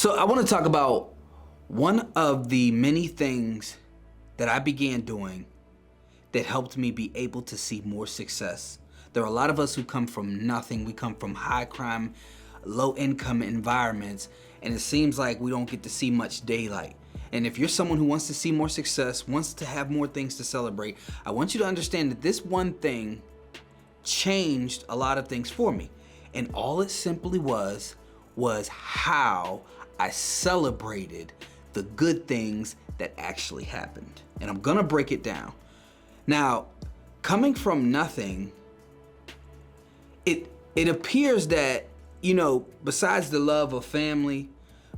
So I want to talk about one of the many things that I began doing that helped me be able to see more success. There are a lot of us who come from nothing. We come from high crime, low income environments, and it seems like we don't get to see much daylight. And if you're someone who wants to see more success, wants to have more things to celebrate, I want you to understand that this one thing changed a lot of things for me. And all it simply was how I celebrated the good things that actually happened. And I'm gonna break it down. Now, coming from nothing, it appears that, besides the love of family,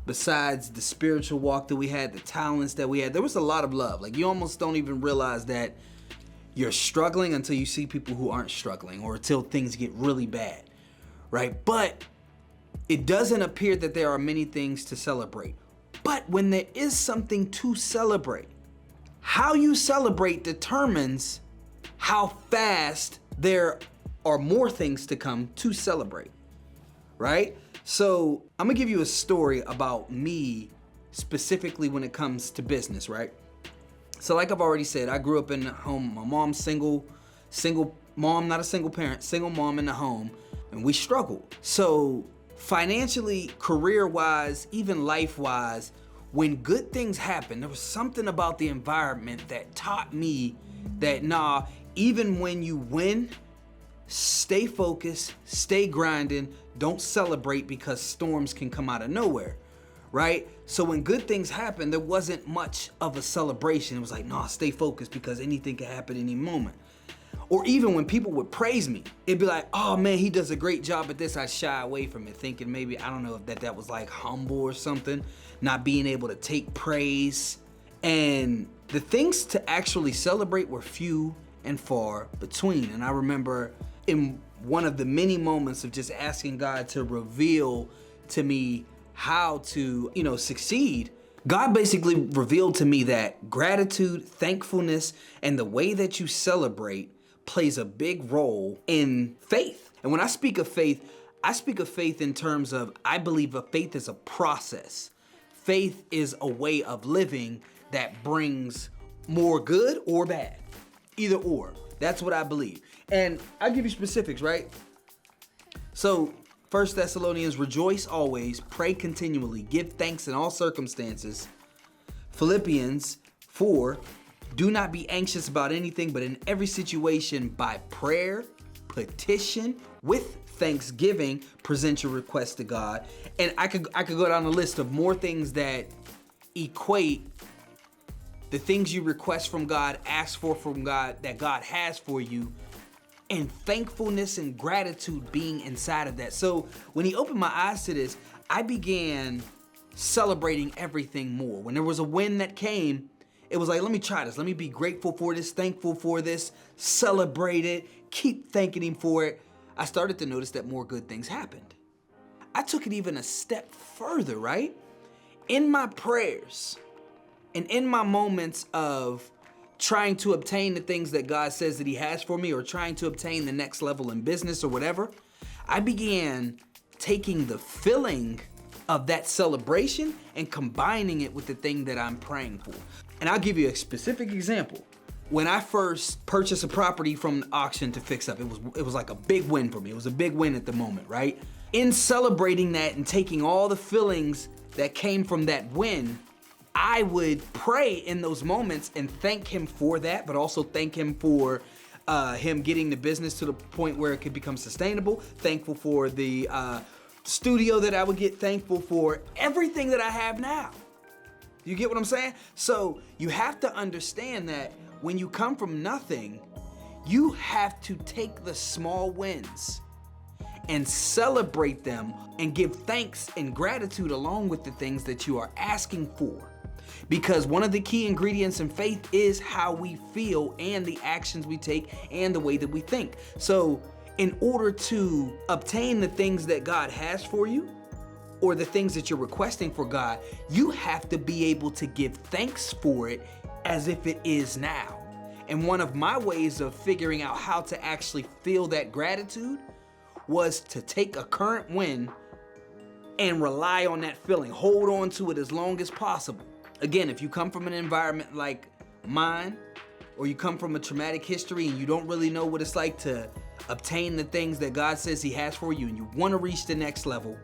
besides the spiritual walk that we had, the talents that we had, there was a lot of love. Like, you almost don't even realize that you're struggling until you see people who aren't struggling, or until things get really bad, right? But it doesn't appear that there are many things to celebrate. But when there is something to celebrate, how you celebrate determines how fast there are more things to come to celebrate, right? So I'm gonna give you a story about me specifically when it comes to business, right? So like I've already said, I grew up in a home. My mom's single mom, not a single parent, single mom in the home, and we struggled. So financially, career-wise, even life-wise, when good things happen, there was something about the environment that taught me that even when you win, stay focused, stay grinding, don't celebrate because storms can come out of nowhere, right? So when good things happen, there wasn't much of a celebration. It was like, stay focused because anything can happen any moment. Or even when people would praise me, it'd be like, oh man, he does a great job at this. I shy away from it, thinking maybe, I don't know if that was like humble or something, not being able to take praise. And the things to actually celebrate were few and far between. And I remember in one of the many moments of just asking God to reveal to me how to, succeed, God basically revealed to me that gratitude, thankfulness, and the way that you celebrate plays a big role in faith. And when I speak of faith, I speak of faith in terms of, I believe a faith is a process. Faith is a way of living that brings more good or bad, either or. That's what I believe. And I'll give you specifics, right? So 1 Thessalonians, rejoice always, pray continually, give thanks in all circumstances. Philippians 4, do not be anxious about anything, but in every situation by prayer, petition, with thanksgiving, present your requests to God. And I could go down a list of more things that equate the things you request from God, ask for from God, that God has for you, and thankfulness and gratitude being inside of that. So when he opened my eyes to this, I began celebrating everything more. When there was a win that came, it was like, let me try this. Let me be grateful for this, thankful for this, celebrate it, keep thanking him for it. I started to notice that more good things happened. I took it even a step further, right? In my prayers and in my moments of trying to obtain the things that God says that he has for me, or trying to obtain the next level in business or whatever, I began taking the feeling of that celebration and combining it with the thing that I'm praying for. And I'll give you a specific example. When I first purchased a property from the auction to fix up, it was like a big win for me. It was a big win at the moment, right? In celebrating that and taking all the feelings that came from that win, I would pray in those moments and thank him for that, but also thank him for him getting the business to the point where it could become sustainable. Thankful for the studio that I would get, thankful for everything that I have now. You get what I'm saying? So you have to understand that when you come from nothing, you have to take the small wins and celebrate them and give thanks and gratitude along with the things that you are asking for. Because one of the key ingredients in faith is how we feel and the actions we take and the way that we think. So in order to obtain the things that God has for you, or the things that you're requesting for God, you have to be able to give thanks for it as if it is now. And one of my ways of figuring out how to actually feel that gratitude was to take a current win and rely on that feeling. Hold on to it as long as possible. Again, if you come from an environment like mine, or you come from a traumatic history and you don't really know what it's like to obtain the things that God says He has for you, and you want to reach the next level,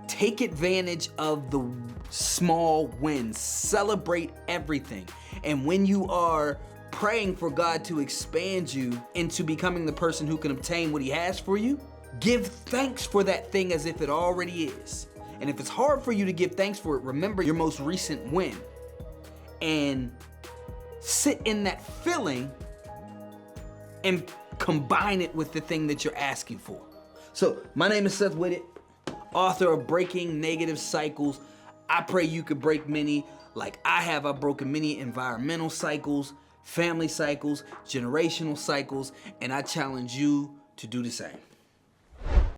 take advantage of the small wins. Celebrate everything. And when you are praying for God to expand you into becoming the person who can obtain what He has for you, give thanks for that thing as if it already is. And if it's hard for you to give thanks for it, remember your most recent win and sit in that feeling and combine it with the thing that you're asking for. So, my name is Seth Whitted, author of Breaking Negative Cycles. I pray you could break many like I have. I've broken many environmental cycles, family cycles, generational cycles, and I challenge you to do the same.